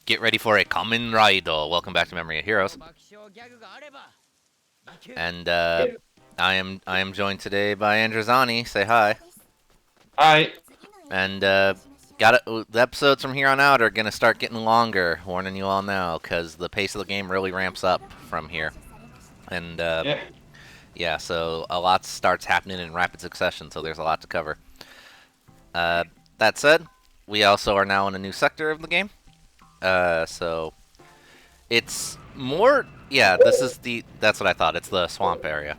Get ready for a Kamen Rider. Welcome back to Memory of Heroes. And I am joined today by Androzani. Say hi. Hi. And the episodes from here on out are gonna start getting longer. Warning you all now, because the pace of the game really ramps up from here. And Yeah. yeah, so a lot starts happening in rapid succession. So there's a lot to cover. That said, we also are now in a new sector of the game. So it's more, yeah, that's what I thought. It's the swamp area.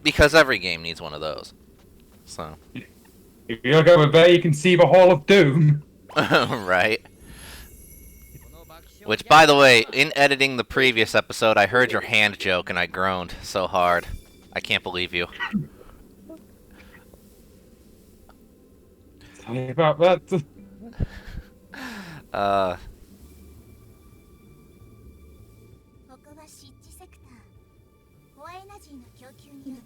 Because every game needs one of those. So. If you look over there, you can see the Hall of Doom. Right. Which, by the way, in editing the previous episode, I heard your hand joke and I groaned so hard. I can't believe you. Tell me about that.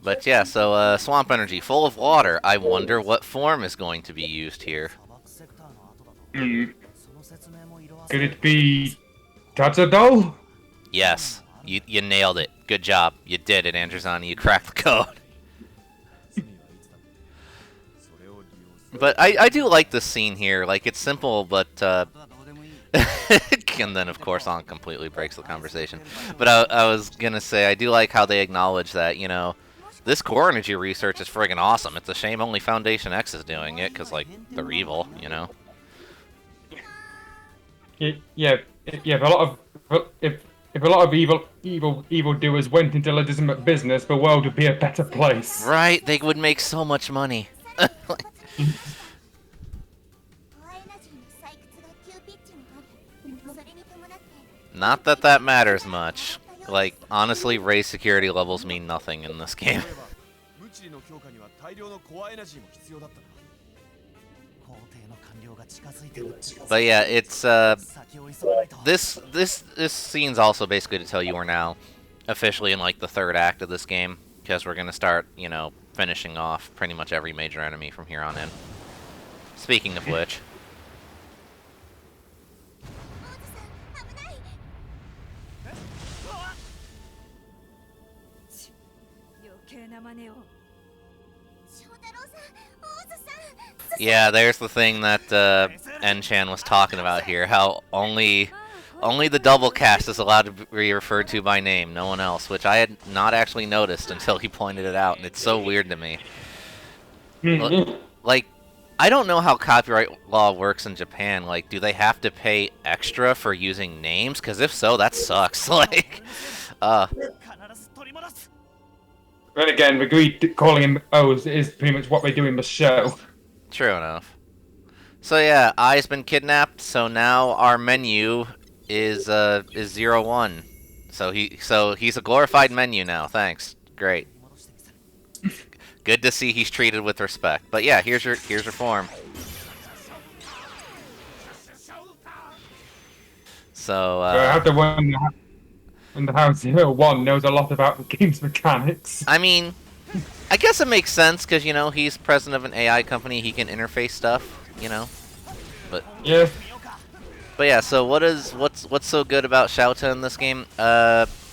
But yeah, so swamp energy, full of water. I wonder what form is going to be used here. Could it be Kazari? Yes, you nailed it. Good job. You did it, Androzani. You cracked the code. But I do like this scene here. Like, it's simple, but and then, of course, On completely breaks the conversation. But I was gonna say, I do like how they acknowledge that, you know, this core energy research is friggin' awesome. It's a shame only Foundation X is doing it, because, like, they're evil, you know? Yeah. If a lot of evil doers went into legitimate business, the world would be a better place. Right? They would make so much money. Not that that matters much. Like, honestly, raise security levels mean nothing in this game. But yeah, it's this scene's also basically to tell you we're now officially in like the third act of this game, because we're gonna start, you know, finishing off pretty much every major enemy from here on in. Speaking of which. Yeah, there's the thing that Enchan was talking about here. How only the double cast is allowed to be referred to by name, no one else, which I had not actually noticed until he pointed it out, and it's so weird to me. Like, I don't know how copyright law works in Japan. Like, do they have to pay extra for using names? Because if so, that sucks. Like, Then again, agreed calling him O's is pretty much what they do in the show. True enough. So yeah, Ai's been kidnapped, so now our menu is 01. So he's a glorified menu now. Thanks. Great. Good to see he's treated with respect. But yeah, here's your form. So I have the one in the house 01 knows a lot about the game's mechanics. I mean, I guess it makes sense because, you know, he's president of an AI company. He can interface stuff, you know. But yeah. But yeah, so what's so good about Shouta in this game?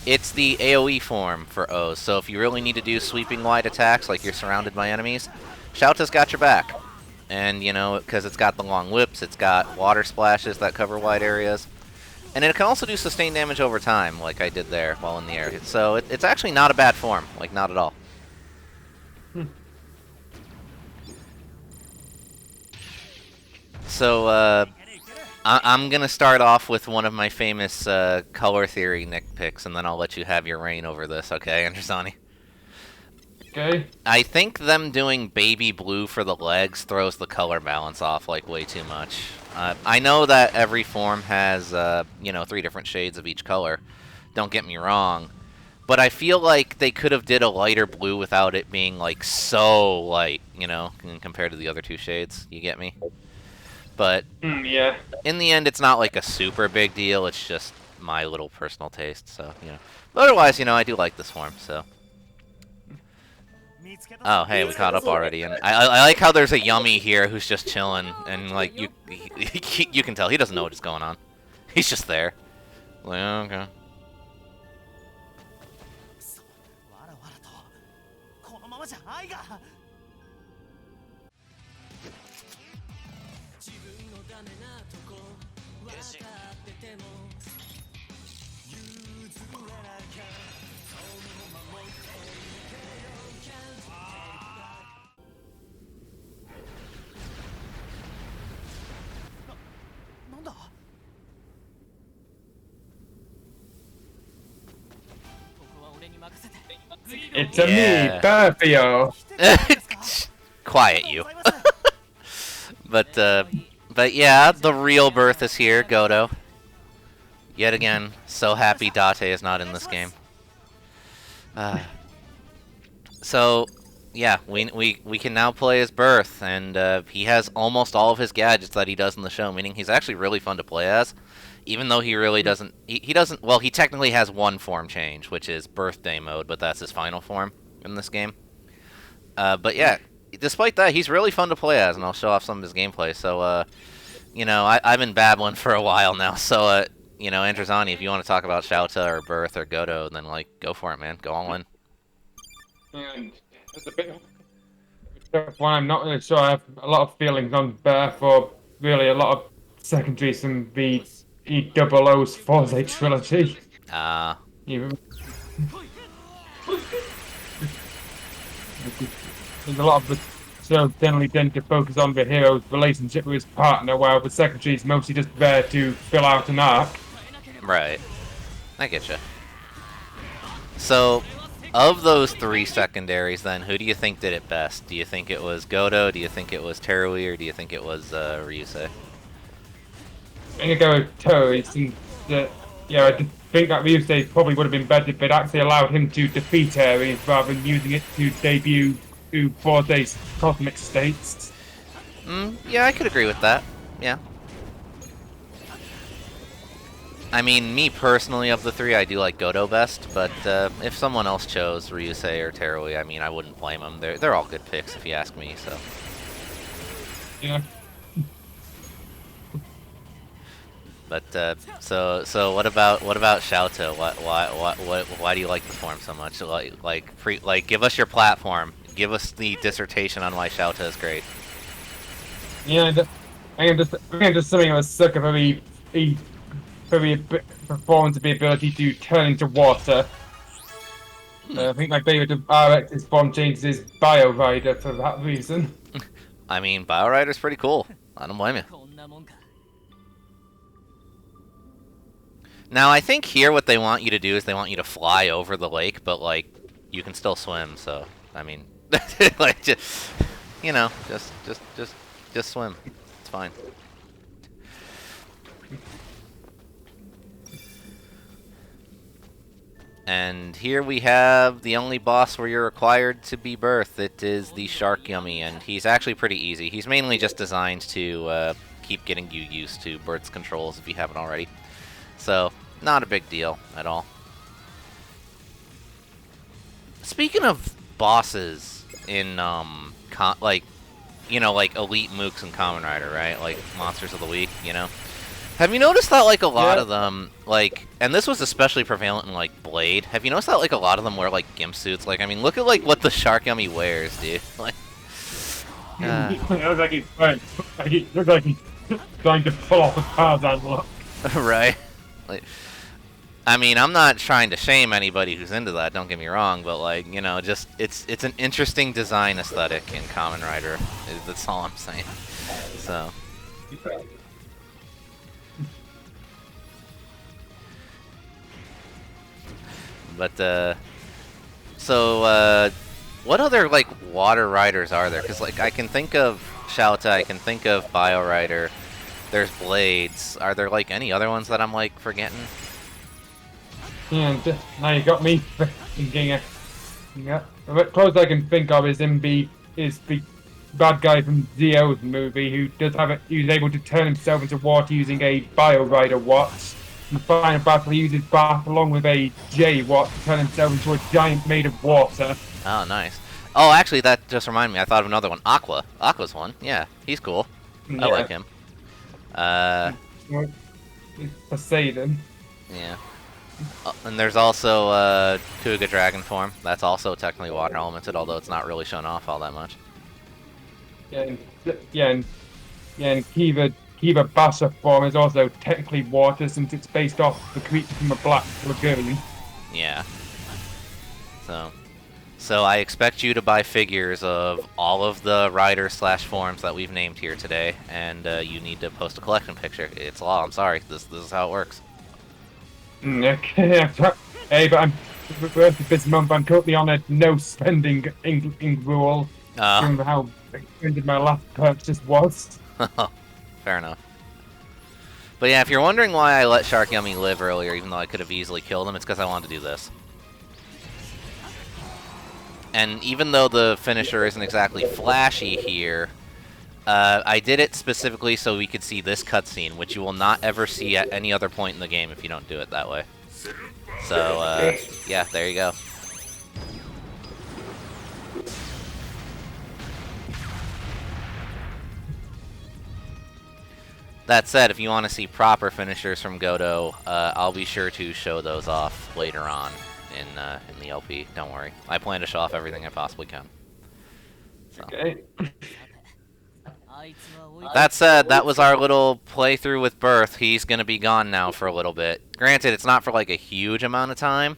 It's the AoE form for O's. So if you really need to do sweeping wide attacks, like you're surrounded by enemies, Shouta's got your back. And, you know, because it's got the long whips, it's got water splashes that cover wide areas. And it can also do sustained damage over time, like I did there while in the air. So it's actually not a bad form, like not at all. So, I'm going to start off with one of my famous color theory nitpicks, and then I'll let you have your reign over this, okay, Androzani? Okay. I think them doing baby blue for the legs throws the color balance off, like, way too much. I know that every form has, you know, 3 different shades of each color. Don't get me wrong. But I feel like they could have did a lighter blue without it being, like, so light, you know, compared to the other 2 shades. You get me? But yeah. In the end, it's not like a super big deal. It's just my little personal taste. So, you know. But otherwise, you know, I do like this form. So. Oh, hey, we caught up already, and I like how there's a Yummy here who's just chilling, and like you can tell he doesn't know what's going on. He's just there. Like, okay. It's a me, Perfio. Quiet you. But yeah, the real birth is here, Godo. Yet again, so happy Date is not in this game. So, yeah, we can now play as Birth, and he has almost all of his gadgets that he does in the show, meaning he's actually really fun to play as. Even though he really doesn't, he doesn't, well, he technically has one form change, which is Birthday mode, but that's his final form in this game. But yeah, despite that, he's really fun to play as, and I'll show off some of his gameplay. So, you know, I've been babbling for a while now, so, you know, Androzani, if you want to talk about Shouta or Birth or Godo, then, like, go for it, man. Go all in. And it's a bit of one I'm not really sure. I have a lot of feelings on Birth, or really a lot of secondaries from the E00's Forza trilogy. Even there's a lot of the show generally tend to focus on the hero's relationship with his partner, while the secretary is mostly just there to fill out an arc. Right. I get you. So, of those three secondaries, then, who do you think did it best? Do you think it was Godo? Do you think it was Terui? Or do you think it was Ryusei? I'm gonna go with Terui, since yeah, I think that Ryusei probably would have been better if it actually allowed him to defeat Heroez rather than using it to debut to Forza's cosmic states. Yeah, I could agree with that. Yeah. I mean, me personally, of the three, I do like Godo best, but if someone else chose Ryusei or Terui, I mean, I wouldn't blame them. They're all good picks, if you ask me, so. Yeah. But so what about Shouta? Why do you like the form so much? Like give us your platform. Give us the dissertation on why Shouta is great. Yeah, I am just something I was sucker for the performance of the ability to turn into water. I think my favorite of RX's form changes is Bio Rider for that reason. I mean, Bio Rider's pretty cool. I don't blame you. Now, I think here what they want you to do is they want you to fly over the lake, but, like, you can still swim, so, I mean, like, just, you know, just swim. It's fine. And here we have the only boss where you're required to be Birth. It is the Shark Yummy, and he's actually pretty easy. He's mainly just designed to keep getting you used to Birth's controls if you haven't already. So, not a big deal at all. Speaking of bosses in, like, you know, like Elite Mooks and Kamen Rider, right? Like, Monsters of the Week, you know? Have you noticed that, like, a lot of them, like, and this was especially prevalent in, like, Blade, have you noticed that, like, a lot of them wear, like, gimp suits? Like, I mean, look at, like, what the Shark Yummy wears, dude. Like, It looks like he's trying to pull off a Tarzan look. right? Like, I mean, I'm not trying to shame anybody who's into that, don't get me wrong, but, like, you know, just, it's an interesting design aesthetic in Kamen Rider, that's all I'm saying. So. But, what other, like, water riders are there? Because, like, I can think of Shouta, I can think of Bio Rider, there's Blades. Are there, like, any other ones that I'm, like, forgetting? Yeah, now you got me thinking. Yeah, the closest I can think of is the bad guy from Zio's movie who's able to turn himself into water using a Bio Rider watch. In the final battle, he uses Bath along with a J-Watt to turn himself into a giant made of water. Oh, nice. Oh, actually, that just reminded me. I thought of another one. Aqua. Aqua's one. Yeah, he's cool. Yeah. I like him. Poseidon. Yeah. And there's also Kuga Dragon form. That's also technically water elemented, although it's not really shown off all that much. Yeah, and, and Kiva Bassa form is also technically water since it's based off the creature from the Black Lagoon. Yeah. So I expect you to buy figures of all of the riders/forms that we've named here today, and you need to post a collection picture. It's law. I'm sorry. This is how it works. Okay, hey, but I'm this month. I'm currently on a no spending ink rule, given how expensive my last purchase was. Fair enough. But yeah, if you're wondering why I let Shark Yummy live earlier, even though I could have easily killed him, it's because I wanted to do this. And even though the finisher isn't exactly flashy here, I did it specifically so we could see this cutscene, which you will not ever see at any other point in the game if you don't do it that way. So, yeah, there you go. That said, if you want to see proper finishers from Godo, I'll be sure to show those off later on in the LP. Don't worry. I plan to show off everything I possibly can. So. Okay. That said, that was our little playthrough with Birth. He's going to be gone now for a little bit. Granted, it's not for like a huge amount of time,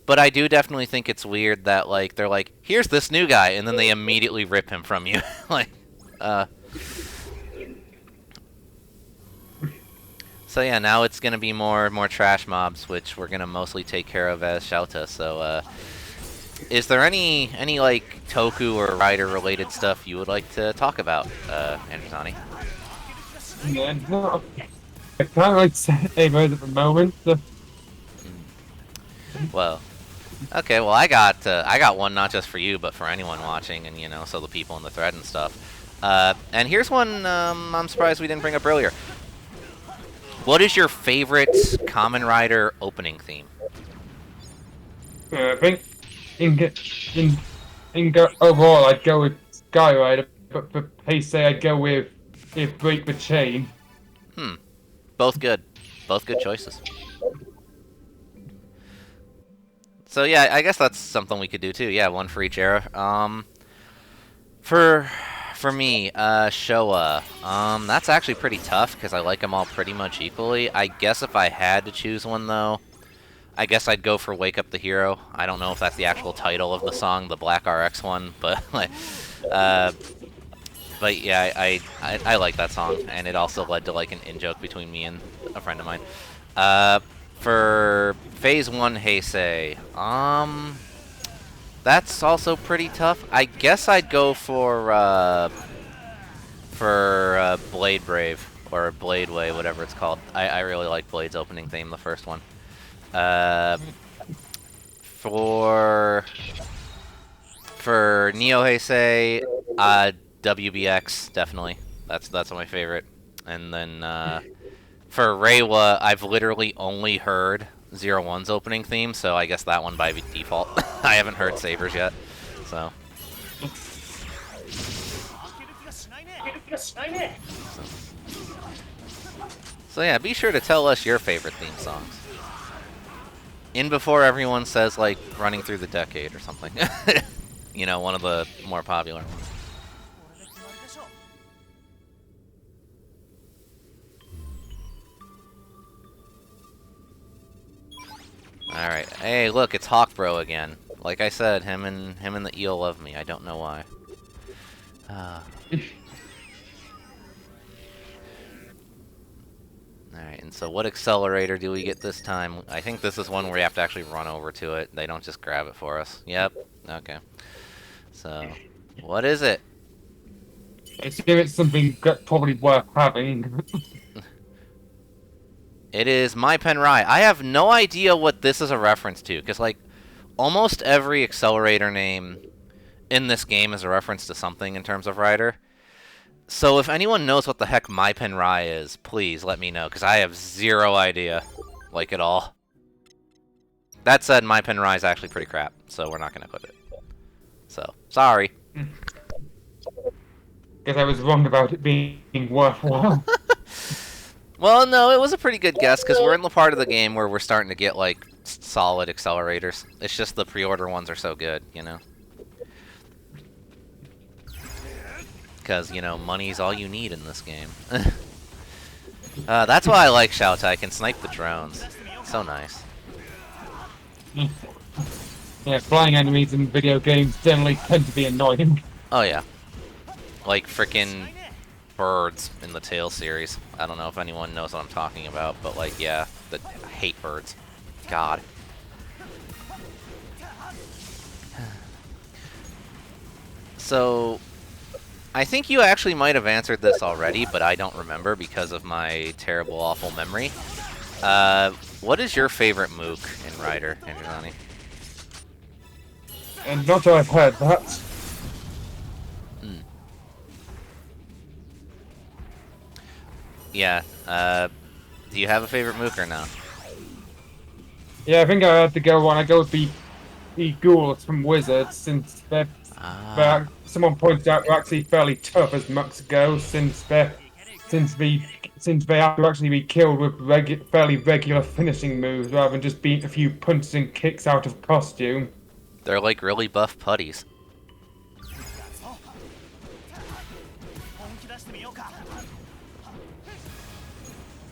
but I do definitely think it's weird that like they're like, here's this new guy, and then they immediately rip him from you. Like, So yeah, now it's gonna be more trash mobs, which we're gonna mostly take care of as Shouta. So, is there any like Toku or Rider related stuff you would like to talk about, Androzani? Yeah, no, I can't really say Heroez at the moment. So. Well, okay. Well, I got one not just for you, but for anyone watching, and you know, so the people in the thread and stuff. And here's one I'm surprised we didn't bring up earlier. What is your favorite Kamen Rider opening theme? I think overall I'd go with Sky Rider, but for Heisei I'd go with Break the Chain. Both good. Both good choices. So yeah, I guess that's something we could do too. Yeah, one for each era. For me, Showa, that's actually pretty tough because I like them all pretty much equally. I guess if I had to choose one, though, I guess I'd go for Wake Up the Hero. I don't know if that's the actual title of the song, the Black RX one, but yeah, I like that song, and it also led to like an in-joke between me and a friend of mine. For Phase 1 Heisei, that's also pretty tough. I guess I'd go for Blade Brave, or Blade Way, whatever it's called. I really like Blade's opening theme, the first one. For Neo Heisei, WBX, definitely. That's my favorite. And then for Reiwa, I've literally only heard 01's opening theme, so I guess that one by default. I haven't heard Saber's yet, so. So yeah, be sure to tell us your favorite theme songs. In before everyone says, like, Running Through the Decade or something. You know, one of the more popular ones. Alright. Hey, look, it's Hawk Bro again. Like I said, him and the eel love me. I don't know why. Alright, and so what accelerator do we get this time? I think this is one where you have to actually run over to it. They don't just grab it for us. Yep. Okay. So, what is it? I assume it's something probably worth having. It is My Pen Rai. I have no idea what this is a reference to, because, like, almost every accelerator name in this game is a reference to something in terms of rider. So if anyone knows what the heck My Pen Rai is, please let me know, because I have zero idea, like, at all. That said, My Pen Rai is actually pretty crap, so we're not going to equip it. So, sorry. Guess I was wrong about it being worthwhile. Well, no, it was a pretty good guess because we're in the part of the game where we're starting to get like solid accelerators. It's just the pre-order ones are so good, you know. Because, you know, money's all you need in this game. That's why I like Xiaotai. I can snipe the drones. So nice. Yeah, flying enemies in video games generally tend to be annoying. Oh, yeah. Like frickin' birds in the Tail series. I don't know if anyone knows what I'm talking about, but like, yeah, I hate birds. God. So, I think you actually might have answered this already, but I don't remember because of my terrible, awful memory. What is your favorite mook in Rider, Androzani? And not that I've heard that. Yeah, do you have a favorite mook or no? Yeah, I think I had to go one. I go with the ghouls from Wizards, since someone pointed out they're actually fairly tough as mucks go, since they have to actually be killed with fairly regular finishing moves rather than just beating a few punches and kicks out of costume. They're like really buff putties.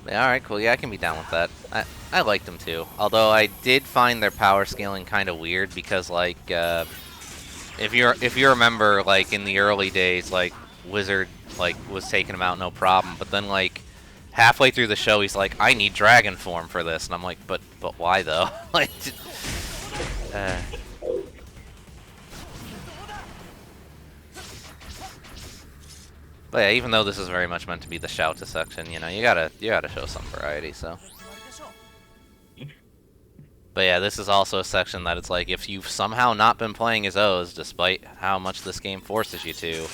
Alright, cool. Yeah, I can be down with that. I liked them too. Although I did find their power scaling kind of weird because, like, if you remember, like, in the early days, like, Wizard, like, was taking him out no problem. But then, like, halfway through the show, he's like, I need dragon form for this. And I'm like, but why, though? Like, But yeah, even though this is very much meant to be the Shouta section, you know, you gotta show some variety, so. But yeah, this is also a section that it's like, if you've somehow not been playing as O's, despite how much this game forces you to,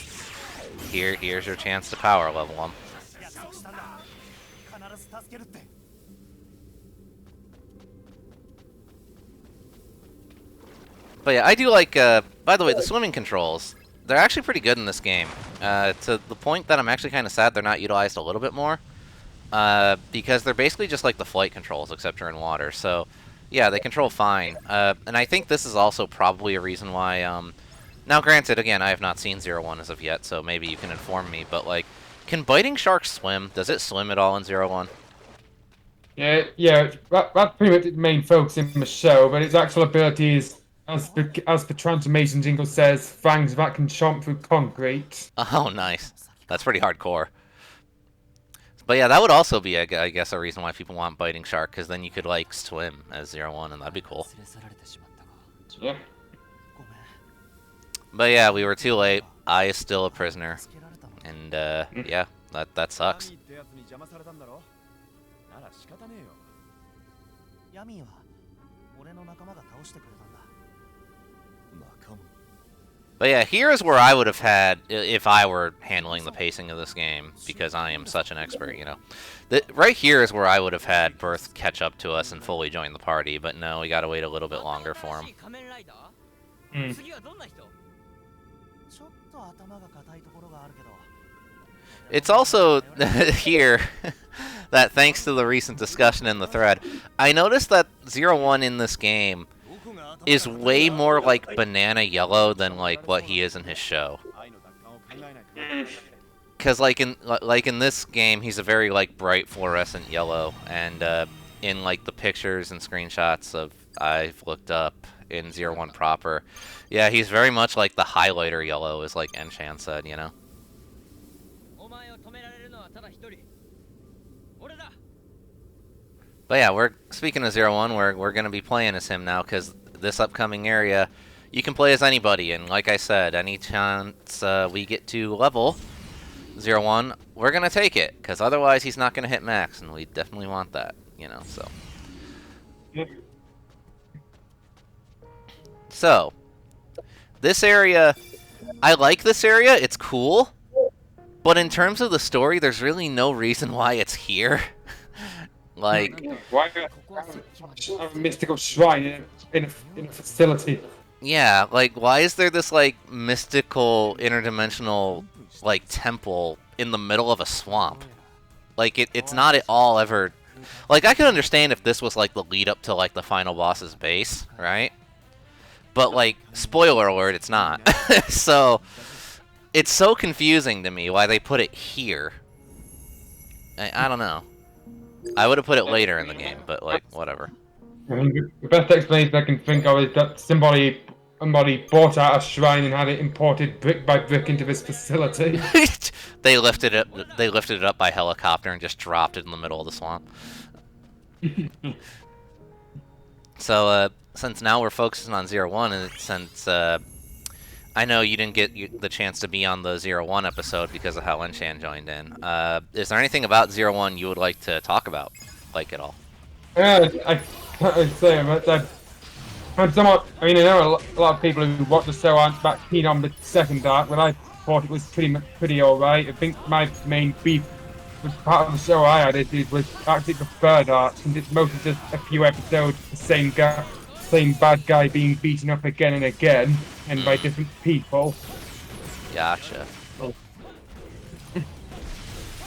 here's your chance to power level them. But yeah, I do like, by the way, the swimming controls. They're actually pretty good in this game, to the point that I'm actually kind of sad they're not utilized a little bit more, because they're basically just like the flight controls, except you're in water, so yeah, they control fine, and I think this is also probably a reason why, now granted, again, I have not seen 01 as of yet, so maybe you can inform me, but like, can biting sharks swim? Does it swim at all in 01? Yeah, that's pretty much the main focus in the show, but its actual ability is, as the transformation jingle says, fangs that can chomp through concrete. Oh, nice. That's pretty hardcore. But yeah, that would also be, I guess, a reason why people want biting shark, because then you could, like, swim as 01, and that'd be cool. Yeah. But yeah, we were too late. I is still a prisoner. And, yeah, that sucks. But yeah, here's where I would have had, if I were handling the pacing of this game, because I am such an expert, you know. Right here is where I would have had Birth catch up to us and fully join the party, but no, we gotta wait a little bit longer for him. It's also here that thanks to the recent discussion in the thread, I noticed that 01 in this game is way more like banana yellow than like what he is in his show. Cause like in this game, he's a very like bright fluorescent yellow, and in like the pictures and screenshots of I've looked up in 01 proper, yeah, he's very much like the highlighter yellow, as like Enchan said, you know. But yeah, speaking of 01, we're gonna be playing as him now, because this upcoming area, you can play as anybody, and like I said, any chance we get to level 01, we're gonna take it, because otherwise he's not gonna hit max, and we definitely want that, you know, so. So, this area, I like this area, it's cool, but in terms of the story, there's really no reason why it's here. Like, why a mystical shrine in a facility? Yeah, like, why is there this, like, mystical, interdimensional, like, temple in the middle of a swamp? Like it's not at all ever. Like I could understand if this was like the lead up to like the final boss's base, right? But like spoiler alert, it's not. So it's so confusing to me why they put it here. I don't know. I would have put it later in the game, but like whatever. I mean, the best explanation I can think of is that somebody bought out a shrine and had it imported brick by brick into this facility. They lifted it. They lifted it up by helicopter and just dropped it in the middle of the swamp. So, since now we're focusing on 01, and since I know you didn't get the chance to be on the 01 episode because of how Enshan joined in, is there anything about 01 you would like to talk about, like at all? I can't say much. I'm somewhat. I mean, I know a lot of people who watch the show aren't that keen on the second arc, but I thought it was pretty alright. I think my main beef with part of the show I had issues with actually the third arc, and it's mostly just a few episodes, the same bad guy being beaten up again and again, and by different people. Gotcha.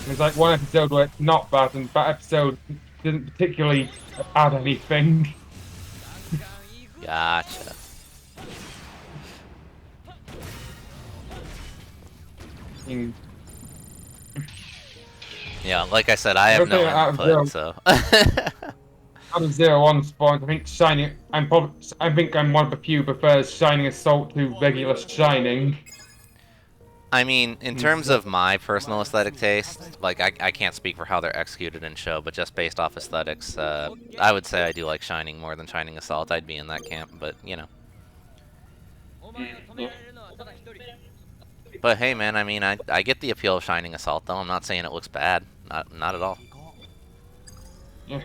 There's like one episode where it's not bad, and that episode doesn't particularly add anything. Gotcha. Yeah, like I said, I have no input, so. Out of 01 spawns, I think Shining. I think I'm one of the few who prefers Shining Assault to regular Shining. I mean, in terms of my personal aesthetic taste, like I can't speak for how they're executed in show, but just based off aesthetics, I would say I do like Shining more than Shining Assault. I'd be in that camp, but you know. But hey, man, I mean, I get the appeal of Shining Assault, though. I'm not saying it looks bad, not at all. Yeah.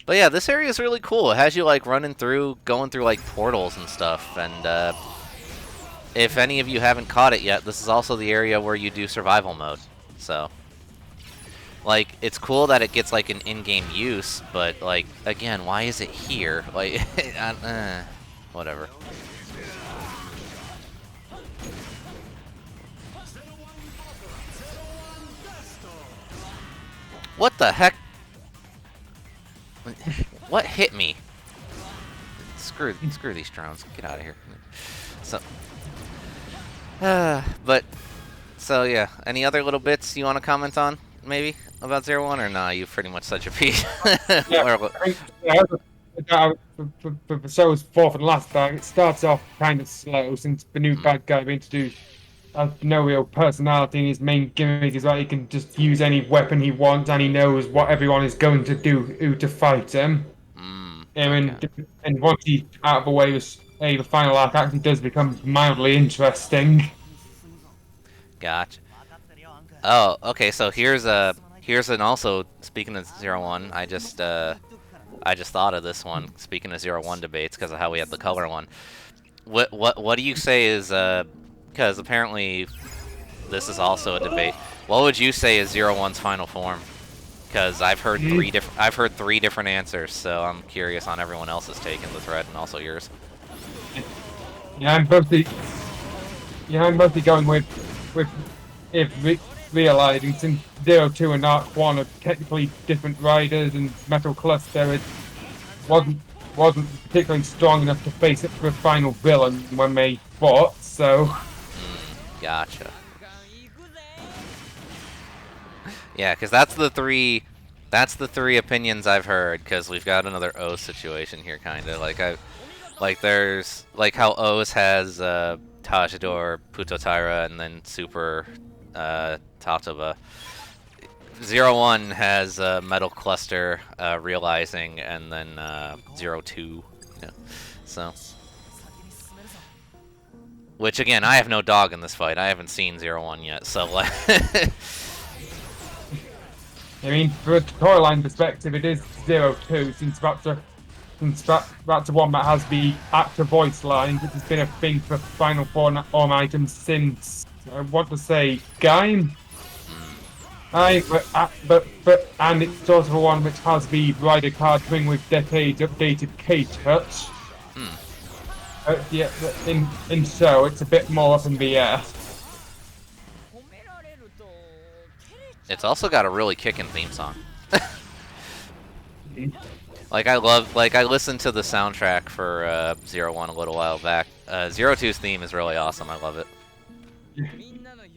But yeah, this area is really cool. It has you like going through like portals and stuff, and if any of you haven't caught it yet, this is also the area where you do survival mode. So, like, it's cool that it gets like an in-game use, but like, again, why is it here? Like, whatever. What the heck? What hit me? Screw these drones. Get out of here. So, so yeah. Any other little bits you want to comment on, maybe, about 01, or nah? You pretty much said your piece. Yeah, for the show's fourth and last arc, it starts off kind of slow since the new bad guy being introduced has no real personality, and his main gimmick is that he can just use any weapon he wants, and he knows what everyone is going to do to fight him. And once he's out of the way, the final arc actually does become mildly interesting. Gotcha. Oh, okay. So here's an also, speaking of 01, I just thought of this one. Speaking of 01 debates, because of how we had the color one. What do you say is because apparently this is also a debate. What would you say is 01's final form? Because I've heard three different answers, so I'm curious on everyone else's take in the thread and also yours. Yeah, I'm mostly going with realizing since 02 and Arc 1 are technically different riders, and Metal Cluster wasn't particularly strong enough to face it for a final villain when they fought, so. Gotcha. Yeah, because that's the three opinions I've heard. Because we've got another O situation here, kind of like there's like how O's has Tajidor, Putotaira, and then Super Tatoba. 01 has Metal Cluster, Realizing, and then 02. Yeah. So. Which, again, I have no dog in this fight. I haven't seen 01 yet, so... I mean, from a storyline perspective, it is 02, since that's the one that has the actor voice line, which has been a thing for Final Form items since, I want to say, Gaim? And it's also one which has the rider card ring with decades updated K-Touch. Yeah, in show, it's a bit more up in the air. It's also got a really kickin' theme song. Like I listened to the soundtrack for 01 a little while back. 02's theme is really awesome. I love it.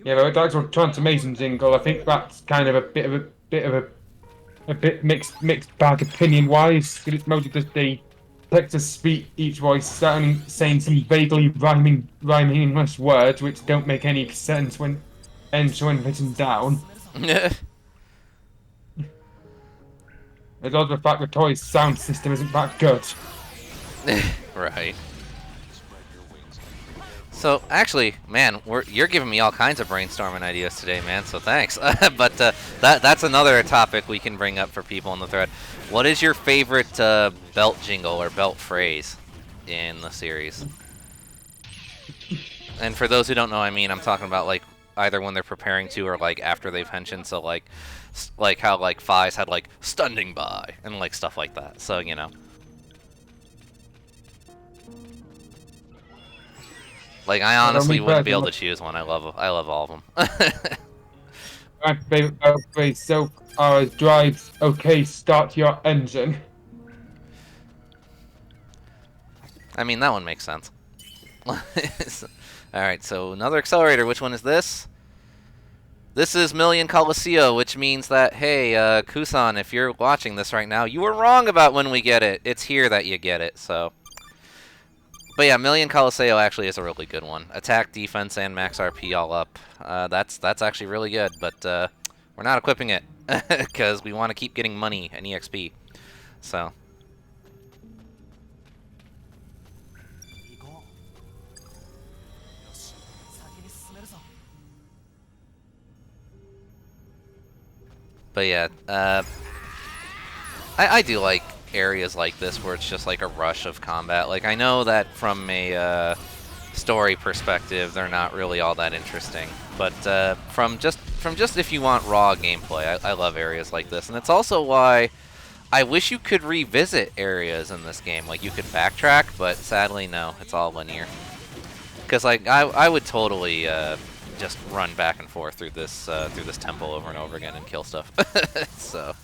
Yeah, but the actual transformation jingle, I think that's kind of a bit mixed bag opinion wise. It's mostly just the text to speak each voice saying some vaguely rhyming English words which don't make any sense when written down. There's also the fact the toy's sound system isn't that good. Right. So actually, man, you're giving me all kinds of brainstorming ideas today, man. So thanks. But that's another topic we can bring up for people in the thread. What is your favorite belt jingle or belt phrase in the series? And for those who don't know, I mean, I'm talking about like either when they're preparing to or like after they've henshin. So like how like Fies had like "stunning by" and like stuff like that. So you know. Like I honestly wouldn't be able to choose one. I love all of them. My favorite belt phrase so far is drives. Okay, start your engine. I mean that one makes sense. Alright, so another accelerator. Which one is this? This is Million Coliseum, which means that, hey, Kusan, if you're watching this right now, you were wrong about when we get it. It's here that you get it, so. But yeah, Million Coliseum actually is a really good one. Attack, defense, and max RP all up. That's actually really good, but we're not equipping it because we want to keep getting money and EXP. So. But yeah, I do like areas like this where it's just like a rush of combat. Like I know that from a story perspective, they're not really all that interesting, but from just if you want raw gameplay, I love areas like this, and it's also why I wish you could revisit areas in this game. Like you could backtrack, but sadly no, it's all linear. Because like I would totally just run back and forth through this temple over and over again and kill stuff. So.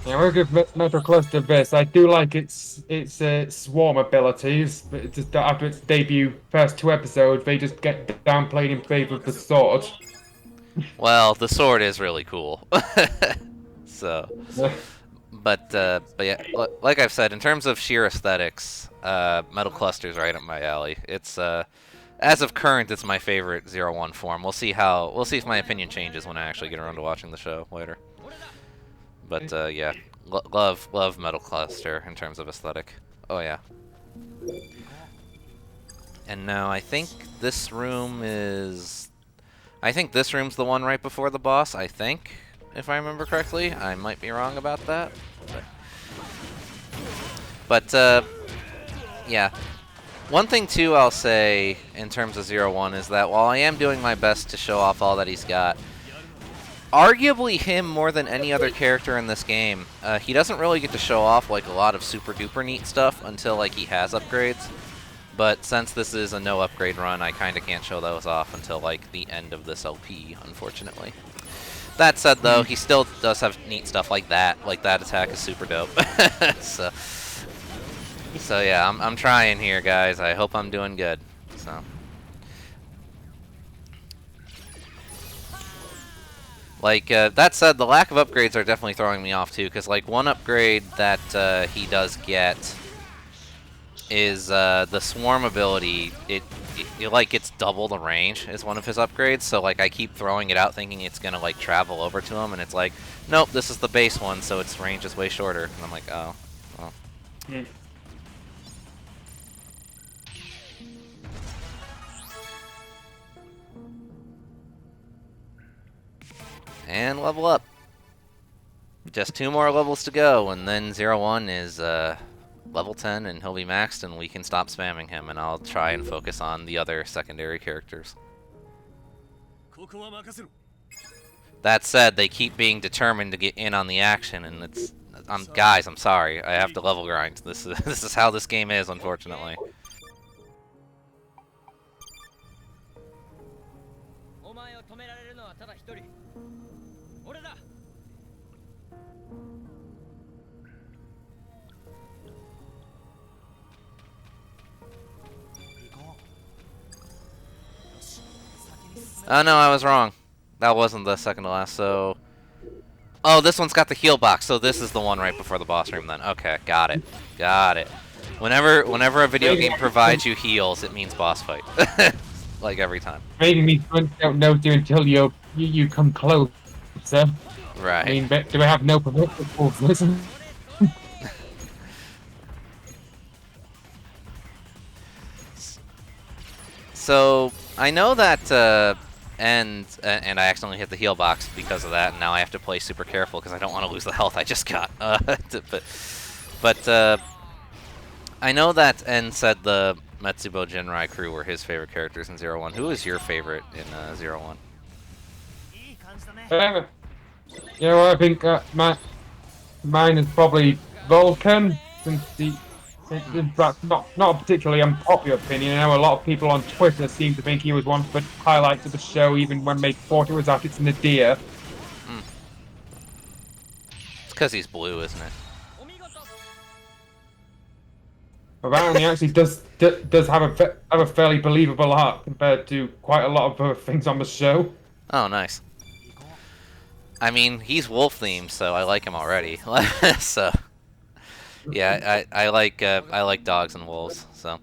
Yeah, we'll give Metal Cluster this. I do like its swarm abilities, but it's just that after its debut first 2 episodes, they just get downplayed in favor of the sword. Well, the sword is really cool. So, but yeah, like I've said, in terms of sheer aesthetics, Metal Cluster's right up my alley. It's as of current, it's my favorite 01 form. We'll see if my opinion changes when I actually get around to watching the show later. But yeah, love Metal Cluster in terms of aesthetic. Oh yeah. And now I think this room's the one right before the boss. I think, if I remember correctly. I might be wrong about that. But yeah. One thing too I'll say in terms of 01 is that while I am doing my best to show off all that he's got, arguably him more than any other character in this game, he doesn't really get to show off like a lot of super duper neat stuff until like he has upgrades. But since this is a no upgrade run, I kind of can't show those off until like the end of this LP, unfortunately. That said though, he still does have neat stuff like that. Like that attack is super dope. So yeah, I'm trying here, guys. I hope I'm doing good. So. Like, that said, the lack of upgrades are definitely throwing me off, too, because, like, one upgrade that he does get is the Swarm ability. It like, gets double the range is one of his upgrades, so, like, I keep throwing it out thinking it's gonna, like, travel over to him, and it's like, nope, this is the base one, so its range is way shorter. And I'm like, oh, well. Mm. And level up. Just 2 more levels to go, and then 01 is level 10, and he'll be maxed, and we can stop spamming him, and I'll try and focus on the other secondary characters. That said, they keep being determined to get in on the action, and guys, I'm sorry, I have to level grind. This is this is how this game is, unfortunately. Oh no, I was wrong. That wasn't the second to last, so... Oh, this one's got the heal box, so this is the one right before the boss room then. Okay, got it. Got it. Whenever a video game provides you heals, it means boss fight. Like every time. Maybe me don't know you until you come close, sir. Right. I mean, but do I have no predictables? Listen. So, I know that, and I accidentally hit the heal box because of that, and now I have to play super careful because I don't want to lose the health I just got. But I know that N said the Metsubo Jinrai crew were his favorite characters in 01. Who is your favorite in 01? You know what, I think mine is probably Vulcan, since that's not a particularly unpopular opinion. I know a lot of people on Twitter seem to think he was one of the highlights of the show, even when they thought it was at its nadir. It's because he's blue, isn't it? Apparently, he actually does have a fairly believable arc compared to quite a lot of other things on the show. Oh, nice. I mean, he's wolf themed, so I like him already. So, yeah, I like dogs and wolves. So,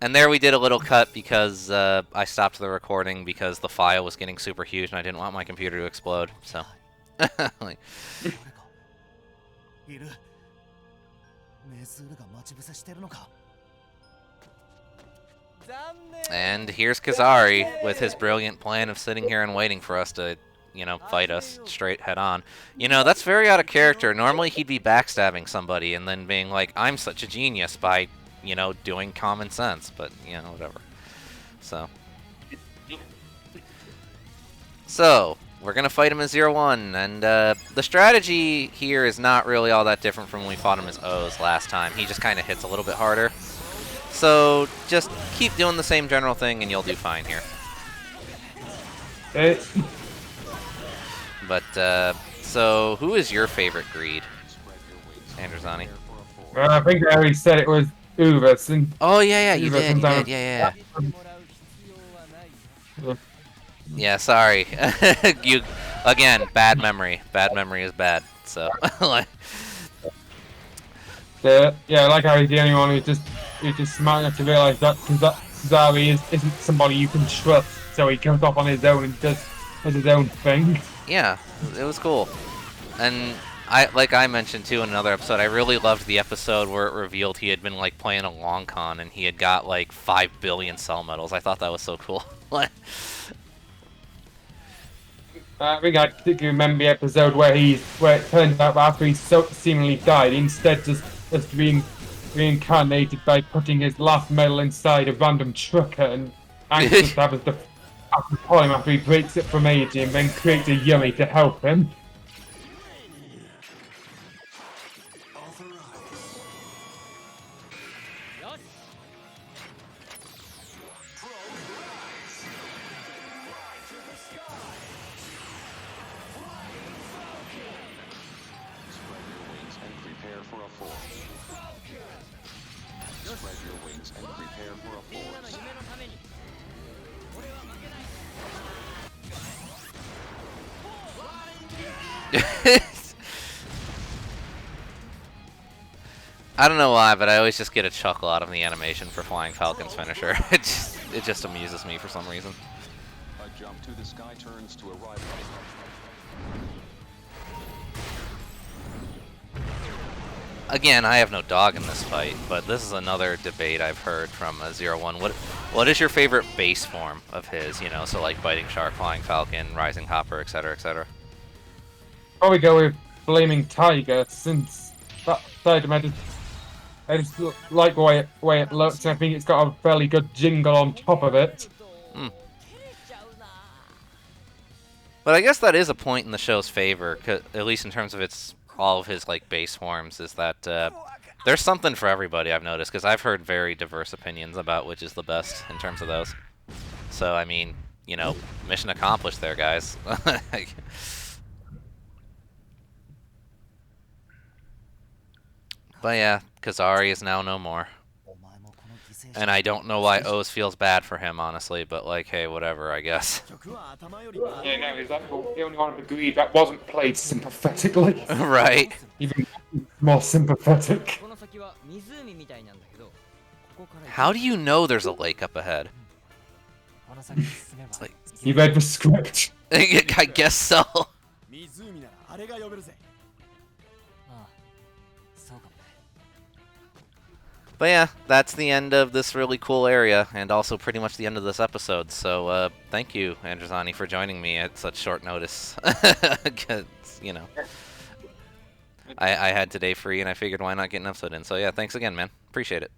and there we did a little cut because I stopped the recording because the file was getting super huge and I didn't want my computer to explode. So, like, and here's Kazari with his brilliant plan of sitting here and waiting for us to, you know, fight us straight head on. You know, that's very out of character. Normally he'd be backstabbing somebody and then being like, I'm such a genius by, you know, doing common sense, but, you know, whatever. So, we're going to fight him as 0-1, and the strategy here is not really all that different from when we fought him as O's last time. He just kind of hits a little bit harder. So, just keep doing the same general thing and you'll do fine here. But, so, who is your favorite greed, Androzani? I think I already said it was Uva. Oh, yeah, you did, yeah. Yeah, sorry. You, again, bad memory. Bad memory is bad, so, like... Yeah, like how he's the only one who's just smart enough to realise that Kazari isn't somebody you can trust, so he comes off on his own and does his own thing. Yeah, it was cool. And like I mentioned too in another episode, I really loved the episode where it revealed he had been like playing a long con and he had got like 5 billion cell medals. I thought that was so cool. I think I particularly remember the episode where it turns out that after he seemingly died, he instead just being reincarnated by putting his last medal inside a random trucker and anxious to have as the poem after he breaks it from aging and then creates a yummy to help him. I don't know why, but I always just get a chuckle out of the animation for Flying Falcon's finisher. It just amuses me for some reason. A jump to the sky turns to a rival. Again, I have no dog in this fight, but this is another debate I've heard from 0-1. What is your favorite base form of his? You know, so like Biting Shark, Flying Falcon, Rising Hopper, etc., etc. Probably go with Flaming Tiger, since that side I just like the way it looks, and I think it's got a fairly good jingle on top of it. But I guess that is a point in the show's favor, at least in terms of all of his like base forms, is that there's something for everybody. I've noticed because I've heard very diverse opinions about which is the best in terms of those. So I mean, you know, mission accomplished there, guys. But yeah, Kazari is now no more. And I don't know why Oz feels bad for him, honestly, but like, hey, whatever, I guess. Yeah, no, he's like the only one I've agreed that wasn't played sympathetically. Right. Even more sympathetic. How do you know there's a lake up ahead? Like, You read the script. I guess so. But yeah, that's the end of this really cool area, and also pretty much the end of this episode. So thank you, Androzani, for joining me at such short notice. Because, you know, I had today free, and I figured why not get an episode in. So yeah, thanks again, man. Appreciate it.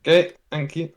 Okay, thank you.